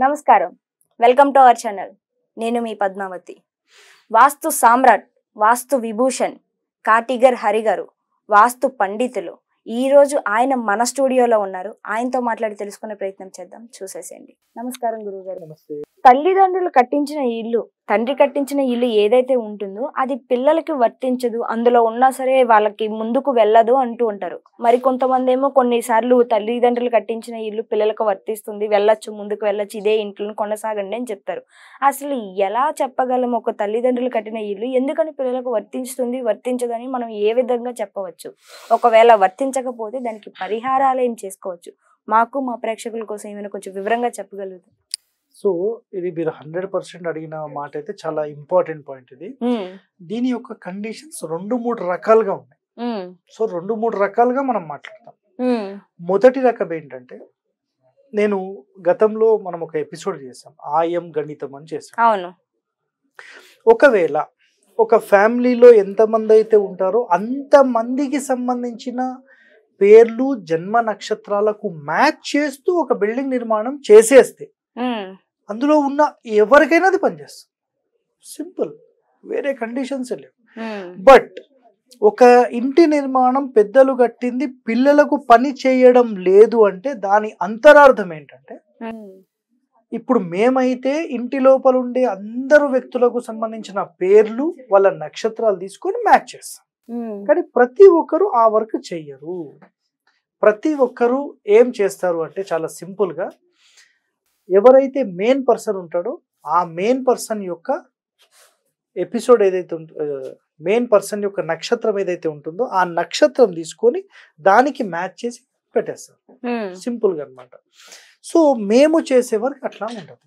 నమస్కారం, welcome to our channel. నేను మీ పద్మావతి. వాస్తు సామ్రాట్, వాస్తు విభూషణ్ కాటిగర్ హరి గారు, వాస్తు పండితులు. ఈరోజు ఆయన మన స్టూడియోలో ఉన్నారు. ఆయనతో మాట్లాడి తెలుసుకునే ప్రయత్నం చేద్దాం. చూసేసేయండి. నమస్కారం గురువు గారు. నమస్తే. తల్లిదండ్రులు కట్టించిన ఇల్లు, తండ్రి కట్టించిన ఇల్లు ఏదైతే ఉంటుందో అది పిల్లలకి వర్తించదు, అందులో ఉన్నా సరే వాళ్ళకి ముందుకు వెళ్ళదు అంటూ ఉంటారు. మరి కొంతమంది ఏమో కొన్నిసార్లు తల్లిదండ్రులు కట్టించిన ఇల్లు పిల్లలకు వర్తిస్తుంది, వెళ్ళొచ్చు, ముందుకు వెళ్ళొచ్చు, ఇదే ఇంట్లో కొనసాగండి అని చెప్తారు. అసలు ఎలా చెప్పగలం ఒక తల్లిదండ్రులు కట్టిన ఇల్లు ఎందుకని పిల్లలకు వర్తిస్తుంది, వర్తించదని మనం ఏ విధంగా చెప్పవచ్చు? ఒకవేళ వర్తించకపోతే దానికి పరిహారాలు ఏం చేసుకోవచ్చు? మాకు మా ప్రేక్షకుల కోసం ఏమైనా కొంచెం వివరంగా చెప్పగలుగుతాం? సో ఇది మీరు 100% అడిగిన మాట అయితే చాలా ఇంపార్టెంట్ పాయింట్. ఇది దీని యొక్క కండిషన్స్ 2-3 రకాలుగా ఉన్నాయి. సో 2-3 రకాలుగా మనం మాట్లాడతాం. మొదటి రకం ఏంటంటే, నేను గతంలో మనం ఒక ఎపిసోడ్ చేసాం, ఆయం గణితం అని చేసాం. అవును. ఒకవేళ ఒక ఫ్యామిలీలో ఎంతమంది అయితే ఉంటారో అంతమందికి సంబంధించిన పేర్లు జన్మ నక్షత్రాలకు మ్యాచ్ చేస్తూ ఒక బిల్డింగ్ నిర్మాణం చేసేస్తే అందులో ఉన్న ఎవరికైనా అది పనిచేస్తుంది. సింపుల్, వేరే కండిషన్స్ లేవు. బట్ ఒక ఇంటి నిర్మాణం పెద్దలు కట్టింది పిల్లలకు పని చేయడం లేదు అంటే దాని అంతరార్థం ఏంటంటే, ఇప్పుడు మేమైతే ఇంటి లోపల ఉండే అందరు వ్యక్తులకు సంబంధించిన పేర్లు వాళ్ళ నక్షత్రాలు తీసుకొని మ్యాచ్ చేస్తాం. కానీ ప్రతి ఒక్కరు ఆ వర్క్ చెయ్యరు. ప్రతి ఒక్కరు ఏం చేస్తారు అంటే, చాలా సింపుల్గా ఎవరైతే మెయిన్ పర్సన్ ఉంటాడో ఆ మెయిన్ పర్సన్ యొక్క ఎపిసోడ్ ఏదైతే మెయిన్ పర్సన్ యొక్క నక్షత్రం ఏదైతే ఉంటుందో ఆ నక్షత్రం తీసుకొని దానికి మ్యాచ్ చేసి పెట్టేస్తారు. సింపుల్గా అన్నమాట. సో మేము చేసే వర్క్ అట్లా ఉండదు,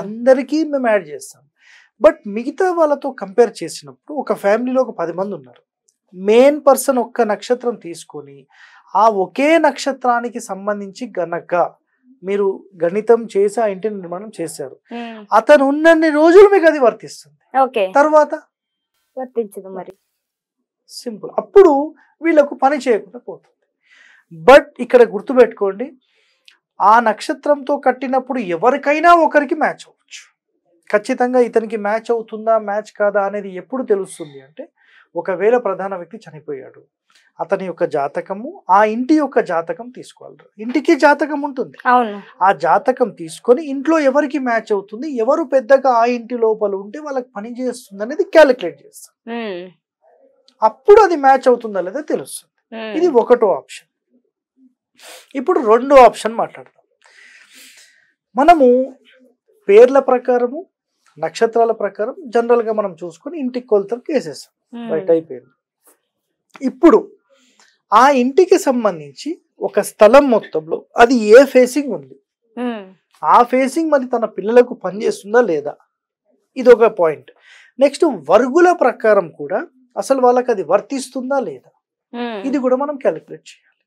అందరికీ మేము యాడ్ చేస్తాం. బట్ మిగతా వాళ్ళతో కంపేర్ చేసినప్పుడు ఒక ఫ్యామిలీలో ఒక 10 మంది ఉన్నారు. మెయిన్ పర్సన్ ఒక్క నక్షత్రం తీసుకొని ఆ ఒకే నక్షత్రానికి సంబంధించి గనక మీరు గణితం చేసి ఆ ఇంటి నిర్మాణం చేశారు, అతను ఉన్నన్ని రోజులు మీకు అది వర్తిస్తుంది. తర్వాత వర్తించదు. మరి సింపుల్, అప్పుడు వీళ్ళకు పని చేయకుండా పోతుంది. బట్ ఇక్కడ గుర్తుపెట్టుకోండి, ఆ నక్షత్రంతో కట్టినప్పుడు ఎవరికైనా ఒకరికి మ్యాచ్ అవ్వచ్చు. ఖచ్చితంగా ఇతనికి మ్యాచ్ అవుతుందా మ్యాచ్ కాదా అనేది ఎప్పుడు తెలుస్తుంది అంటే, ఒకవేళ ప్రధాన వ్యక్తి చనిపోయాడు, అతని యొక్క జాతకము ఆ ఇంటి యొక్క జాతకం తీసుకోవాలి. ఇంటికి జాతకం ఉంటుంది, ఆ జాతకం తీసుకొని ఇంట్లో ఎవరికి మ్యాచ్ అవుతుంది, ఎవరు పెద్దగా ఆ ఇంటి లోపల ఉంటే వాళ్ళకి పని చేస్తుంది అనేది క్యాలిక్యులేట్ చేస్తాం. అప్పుడు అది మ్యాచ్ అవుతుందా లేదా తెలుస్తుంది. ఇది ఒకటో ఆప్షన్. ఇప్పుడు రెండో ఆప్షన్ మాట్లాడదాం. మనము పేర్ల ప్రకారము నక్షత్రాల ప్రకారం జనరల్ గా మనం చూసుకొని ఇంటికి కొలతలకు వేసేస్తాం, రైట్, అయిపోయింది. ఇప్పుడు ఆ ఇంటికి సంబంధించి ఒక స్థలం మొత్తంలో అది ఏ ఫేసింగ్ ఉంది, ఆ ఫేసింగ్ మరి తన పిల్లలకు పనిచేస్తుందా లేదా, ఇది ఒక పాయింట్. నెక్స్ట్ వర్గుల ప్రకారం కూడా అసలు వాళ్ళకి అది వర్తిస్తుందా లేదా, ఇది కూడా మనం క్యాలిక్యులేట్ చేయాలి.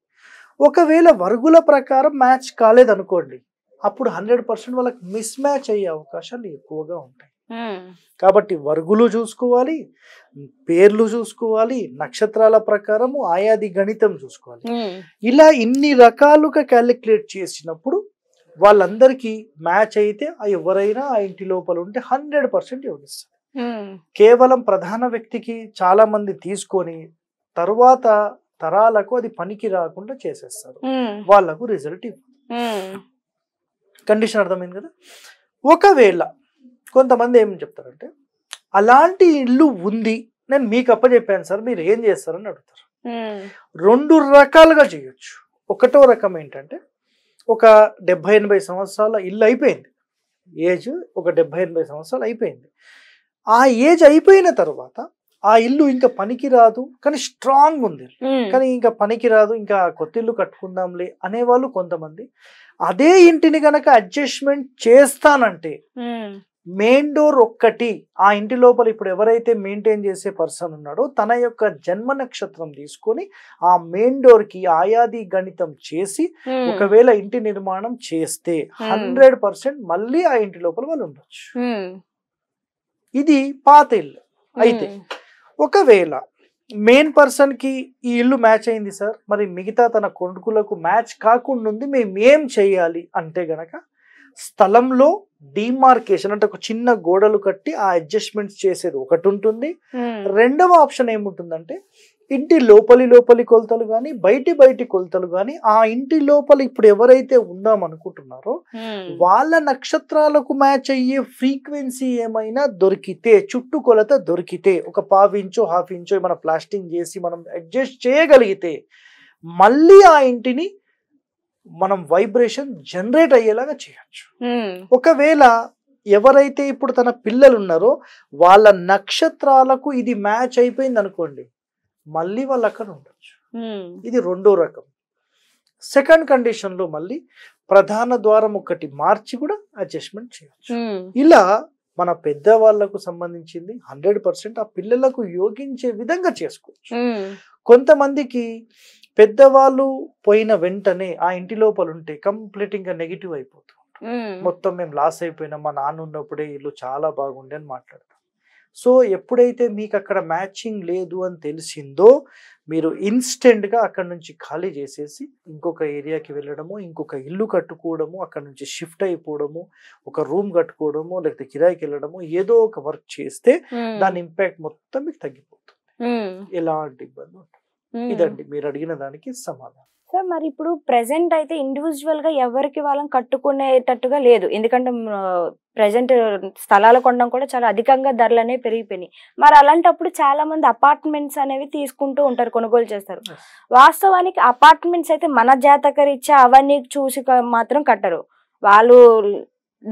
ఒకవేళ వర్గుల ప్రకారం మ్యాచ్ కాలేదనుకోండి, అప్పుడు 100% వాళ్ళకి మిస్ మ్యాచ్ అయ్యే అవకాశాలు ఎక్కువగా ఉంటాయి. కాబట్టి వర్గులు చూసుకోవాలి, పేర్లు చూసుకోవాలి, నక్షత్రాల ప్రకారము ఆయాది గణితం చూసుకోవాలి. ఇలా ఇన్ని రకాలుగా క్యాలిక్యులేట్ చేసినప్పుడు వాళ్ళందరికీ మ్యాచ్ అయితే ఎవరైనా ఆ ఇంటి లోపల ఉంటే 100% యోగిస్తారు. కేవలం ప్రధాన వ్యక్తికి చాలా మంది తీసుకొని తర్వాత తరాలకు అది పనికి రాకుండా చేసేస్తారు, వాళ్ళకు రిజల్ట్ ఇవ్వదు. కండిషన్ అర్థమైంది కదా. ఒకవేళ కొంతమంది ఏం చెప్తారంటే, అలాంటి ఇల్లు ఉంది, నేను మీకు అప్పచెప్పాను సార్, మీరు ఏం చేస్తారని అడుగుతారు. 2 రకాలుగా చేయొచ్చు. ఒకటో రకం ఏంటంటే, ఒక 70-80 సంవత్సరాల ఇల్లు అయిపోయింది, ఏజ్ ఒక 70-80 సంవత్సరాలు అయిపోయింది. ఆ ఏజ్ అయిపోయిన తర్వాత ఆ ఇల్లు ఇంకా పనికి రాదు, కానీ స్ట్రాంగ్ ఉంది, కానీ ఇంకా పనికి రాదు, ఇంకా కొత్త ఇల్లు కట్టుకుందాంలే అనేవాళ్ళు కొంతమంది. అదే ఇంటిని గనక అడ్జస్ట్మెంట్ చేస్తానంటే మెయిన్ డోర్ ఒక్కటి ఆ ఇంటి లోపల ఇప్పుడు ఎవరైతే మెయింటైన్ చేసే పర్సన్ ఉన్నాడో తన యొక్క జన్మ నక్షత్రం తీసుకొని ఆ మెయిన్ డోర్ కి ఆయాది గణితం చేసి ఒకవేళ ఇంటి నిర్మాణం చేస్తే 100% మళ్ళీ ఆ ఇంటి లోపల వాళ్ళు ఉండొచ్చు. ఇది పాత ఇల్లు. అయితే ఒకవేళ మెయిన్ పర్సన్ కి ఈ ఇల్లు మ్యాచ్ అయింది సార్, మరి మిగతా తన కొడుకులకు మ్యాచ్ కాకుండా ఉంది, మేము ఏం చేయాలి అంటే గనక స్థలంలో డిమార్కేషన్ అంటే ఒక చిన్న గోడలు కట్టి ఆ అడ్జస్ట్మెంట్స్ చేసేది ఒకటి ఉంటుంది. రెండవ ఆప్షన్ ఏముంటుందంటే ఇంటి లోపలి కొలతలు కానీ బయటి కొలతలు కానీ ఆ ఇంటి లోపల ఇప్పుడు ఎవరైతే ఉందాం అనుకుంటున్నారో వాళ్ళ నక్షత్రాలకు మ్యాచ్ అయ్యే ఫ్రీక్వెన్సీ ఏమైనా దొరికితే, చుట్టూ కొలత దొరికితే, ఒక 1/2 ఇంచో 1/2 ఇంచో మన ప్లాస్టింగ్ చేసి మనం అడ్జస్ట్ చేయగలిగితే మళ్ళీ ఆ ఇంటిని మనం వైబ్రేషన్ జనరేట్ అయ్యేలాగా చేయొచ్చు. ఒకవేళ ఎవరైతే ఇప్పుడు తన పిల్లలు ఉన్నారో వాళ్ళ నక్షత్రాలకు ఇది మ్యాచ్ అయిపోయింది అనుకోండి, మళ్ళీ వాళ్ళు అక్కడ ఉండొచ్చు. ఇది రెండో రకం. సెకండ్ కండిషన్ లో మళ్ళీ ప్రధాన ద్వారం ఒకటి మార్చి కూడా అడ్జస్ట్మెంట్ చేయొచ్చు. ఇలా మన పెద్దవాళ్లకు సంబంధించింది 100% ఆ పిల్లలకు యోగించే విధంగా చేసుకోవచ్చు. కొంతమందికి పెద్దవాళ్ళు పోయిన వెంటనే ఆ ఇంటి లోపల ఉంటే కంప్లీట్ ఇంకా నెగిటివ్ అయిపోతుంది. మొత్తం మేము లాస్ అయిపోయినాం, మా నాన్న ఉన్నప్పుడే ఇల్లు చాలా బాగుండే అని మాట్లాడతాం. సో ఎప్పుడైతే మీకు అక్కడ మ్యాచింగ్ లేదు అని తెలిసిందో మీరు ఇన్స్టెంట్ గా అక్కడ నుంచి ఖాళీ చేసేసి ఇంకొక ఏరియాకి వెళ్ళడము, ఇంకొక ఇల్లు కట్టుకోవడము, అక్కడ నుంచి షిఫ్ట్ అయిపోవడము, ఒక రూమ్ కట్టుకోవడము, లేకపోతే కిరాయికి వెళ్ళడము, ఏదో ఒక వర్క్ చేస్తే దాని ఇంపాక్ట్ మొత్తం మీకు తగ్గిపోతుంది. ఎలాంటి ఇబ్బంది ఉంటుంది. ఇదండి మీరు అడిగిన దానికి సమాధానం. సార్ మరి ఇప్పుడు ప్రెసెంట్ అయితే ఇండివిజువల్ గా ఎవరికి వాళ్ళని కట్టుకునేటట్టుగా లేదు. ఎందుకంటే ప్రెసెంట్ స్థలాలు కొనడం కూడా చాలా అధికంగా ధరలు అనేవి పెరిగిపోయినాయి. మరి అలాంటప్పుడు చాలా మంది అపార్ట్మెంట్స్ అనేవి తీసుకుంటూ ఉంటారు, కొనుగోలు చేస్తారు. వాస్తవానికి అపార్ట్మెంట్స్ అయితే మన జాతక రీత్యా అవన్నీ చూసి మాత్రం కట్టరు. వాళ్ళు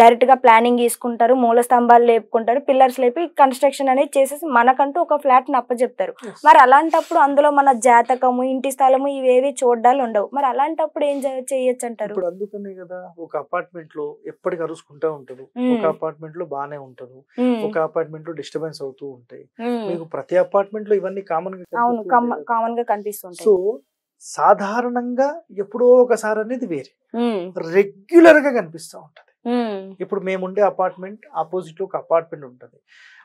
డైరెక్ట్ గా ప్లానింగ్ తీసుకుంటారు, మూల స్తంభాలు లేపుకుంటారు, పిల్లర్స్ లేపి కన్స్ట్రక్షన్ అనేది చేసేసి మనకంటూ ఒక ఫ్లాట్ ని అప్పచెప్తారు. మరి అలాంటప్పుడు అందులో మన జాతకము, ఇంటి స్థలము ఇవేవి చూడాలి ఉండవు. మరి అలాంటప్పుడు ఏం చేయొచ్చు అంటారు? ఇప్పుడు అందుకనే కదా ఒక అపార్ట్మెంట్ లో ఎప్పటికి అరుచుకుంటా ఉంటారు, ఒక అపార్ట్మెంట్ లో బానే ఉంటారు, ఒక అపార్ట్మెంట్ లో డిస్టర్బెన్స్ అవుతూ ఉంటాయి. మీకు ప్రతి అపార్ట్మెంట్ లో ఇవన్నీ కామన్ గా కనిపిస్తుంటాయి. సో సాధారణంగా ఎప్పుడో ఒకసారి అనేది వేరే, రెగ్యులర్ గా కనిపిస్తూ ఉంటది. ఇప్పుడు మేముండే అపార్ట్మెంట్ ఆపోజిట్ లో ఒక అపార్ట్మెంట్ ఉంటుంది.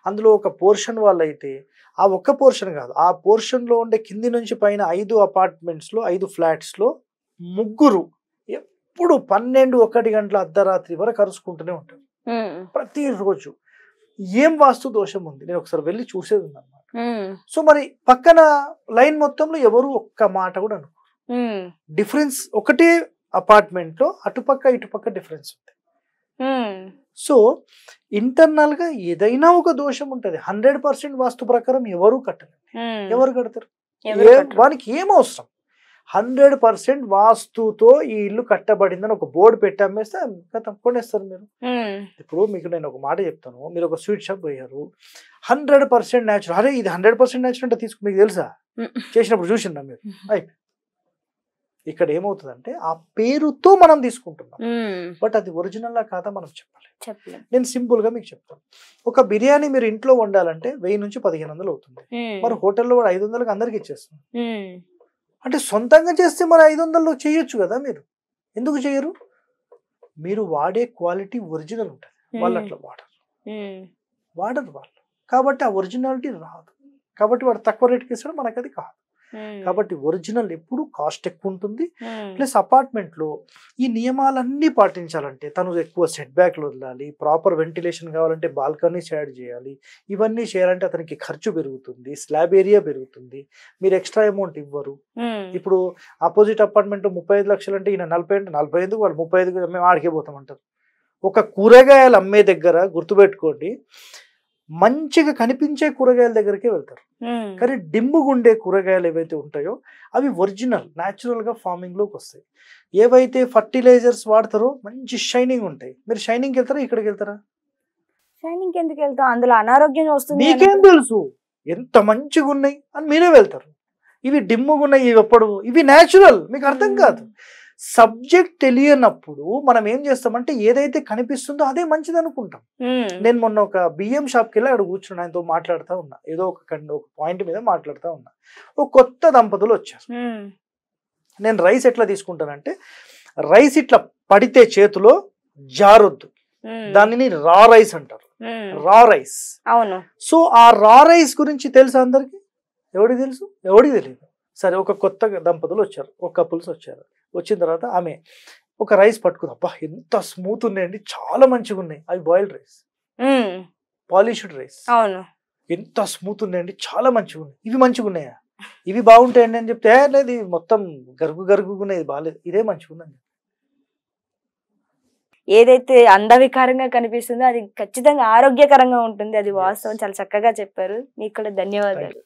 అందులో ఒక పోర్షన్ వాళ్ళైతే ఆ ఒక్క పోర్షన్ కాదు, ఆ పోర్షన్ లో ఉండే కింది నుంచి పైన 5 అపార్ట్మెంట్స్ లో 5 ఫ్లాట్స్ లో ముగ్గురు ఎప్పుడు 12-1 గంటల అర్ధరాత్రి వరకు అరుచుకుంటూనే ఉంటారు ప్రతిరోజు. ఏం వాస్తు దోషం ఉంది, నేను ఒకసారి వెళ్ళి చూసేది ఉందన్నమాట. సో మరి పక్కన లైన్ మొత్తంలో ఎవరు ఒక్క మాట కూడా అనుకోరు. డిఫరెన్స్ ఒకటే అపార్ట్మెంట్ లో అటుపక్క ఇటుపక్క డిఫరెన్స్ ఉంది. సో ఇంటర్నల్ గా ఏదైనా ఒక దోషం ఉంటది. 100% వాస్తు ప్రకారం ఎవరు కట్టలేదు. ఎవరు కడతారు? వానికి ఏం అవసరం? 100% వాస్తుతో ఈ ఇల్లు కట్టబడిందని ఒక బోర్డు పెట్టి అమ్మేస్తే కొనేస్తారు మీరు. ఇప్పుడు మీకు నేను ఒక మాట చెప్తాను, మీరు ఒక స్వీట్ షాప్ పోయారు, 100% న్యాచురల్, అరే ఇది 100% న్యాచురల్ అంటే తీసుకు, మీకు తెలుసా? చేసినప్పుడు చూసిందా మీరు? అయిపోయి ఇక్కడ ఏమవుతుందంటే ఆ పేరుతో మనం తీసుకుంటున్నాం, బట్ అది ఒరిజినల్ లా కాదా మనం చెప్పాలి. నేను సింపుల్ గా మీకు చెప్తాను. ఒక బిర్యానీ మీరు ఇంట్లో వండాలంటే 1000 నుంచి 1500 అవుతుంది. మరి హోటల్లో కూడా 500కి అందరికి ఇచ్చేస్తుంది. అంటే సొంతంగా చేస్తే మరి 500లో చేయొచ్చు కదా. మీరు ఎందుకు చేయరు? మీరు వాడే క్వాలిటీ ఒరిజినల్ ఉంటుంది, వాళ్ళు అట్లా వాడరు వాళ్ళు. కాబట్టి ఆ ఒరిజినాలిటీ రాదు. కాబట్టి వాడు తక్కువ రేట్కి ఇస్తాడు, మనకు అది కాదు. కాబట్టి ఒరిజినల్ ఎప్పుడు కాస్ట్ ఎక్కువ ఉంటుంది. ప్లస్ అపార్ట్మెంట్ లో ఈ నియమాలన్నీ పాటించాలంటే తను ఎక్కువ సెట్ బ్యాక్లు వదలాలి, ప్రాపర్ వెంటిలేషన్ కావాలంటే బాల్కనీస్ యాడ్ చేయాలి. ఇవన్నీ చేయాలంటే అతనికి ఖర్చు పెరుగుతుంది, స్లాబ్ ఏరియా పెరుగుతుంది, మీరు ఎక్స్ట్రా అమౌంట్ ఇవ్వరు. ఇప్పుడు ఆపోజిట్ అపార్ట్మెంట్ 35 లక్షలు అంటే ఈయన 40 అంటే 45, వాళ్ళు 35 మేము ఆడికే పోతామంటారు. ఒక కూరగాయలు అమ్మే దగ్గర గుర్తుపెట్టుకోండి, మంచిగా కనిపించే కూరగాయల దగ్గరికే వెళ్తారు. కానీ డిమ్ముగుండే కూరగాయలు ఏవైతే ఉంటాయో అవి ఒరిజినల్ న్యాచురల్ గా ఫార్మింగ్ లోకి వస్తాయి. ఏవైతే ఫర్టిలైజర్స్ వాడతారో మంచి షైనింగ్ ఉంటాయి. మీరు షైనింగ్ వెళ్తారా, ఇక్కడికి వెళ్తారా? షైనింగ్ ఎందుకు వెళ్తాం? అందులో అనారోగ్యం వస్తుంది. మీకేం తెలుసు ఎంత మంచిగా ఉన్నాయి అని మీరే వెళ్తారు. ఇవి డిమ్ముగా ఉన్నాయి, ఇవి ఎప్పుడు, ఇవి న్యాచురల్, మీకు అర్థం కాదు. సబ్జెక్ట్ తెలియనప్పుడు మనం ఏం చేస్తామంటే ఏదైతే కనిపిస్తుందో అదే మంచిది అనుకుంటాం. నేను మొన్న ఒక బియ్యం షాప్కి వెళ్ళి అక్కడ కూర్చుని ఆయనతో మాట్లాడుతూ ఉన్నా, ఏదో ఒక పాయింట్ మీద మాట్లాడుతూ ఉన్నా. ఒక కొత్త దంపతులు వచ్చారు. నేను రైస్ ఎట్లా తీసుకుంటానంటే, రైస్ ఇట్లా పడితే చేతిలో జారొద్దు, దానిని రా రైస్ అంటారు, రా రైస్. అవును. సో ఆ రా రైస్ గురించి తెలుసా అందరికి? ఎవరికి తెలుసు? ఎవరికి తెలియదు. సరే, ఒక కొత్త దంపతులు వచ్చారు, ఒక కపుల్స్ వచ్చారు. వచ్చిన తర్వాత ఆమె ఒక రైస్ పట్టుకుంది, అబ్బా ఎంత స్మూత్ ఉన్నాయండి, చాలా మంచిగా ఉన్నాయి, అవి బాయిల్డ్ రైస్, పాలిష్డ్ రైస్. అవును. ఎంత స్మూత్ ఉన్నాయండి, చాలా మంచిగా ఉన్నాయి, ఇవి మంచిగా ఉన్నాయా, ఇవి బాగుంటాయండి అని చెప్తే లేదు ఇది మొత్తం గరుగుగున్నాయి, ఇది బాగాలేదు, ఇదే మంచిగా ఉందండి. ఏదైతే అందవికారంగా కనిపిస్తుందో అది ఖచ్చితంగా ఆరోగ్యకరంగా ఉంటుంది. అది వాస్తవం. చాలా చక్కగా చెప్పారు. మీకు కూడా ధన్యవాదాలు.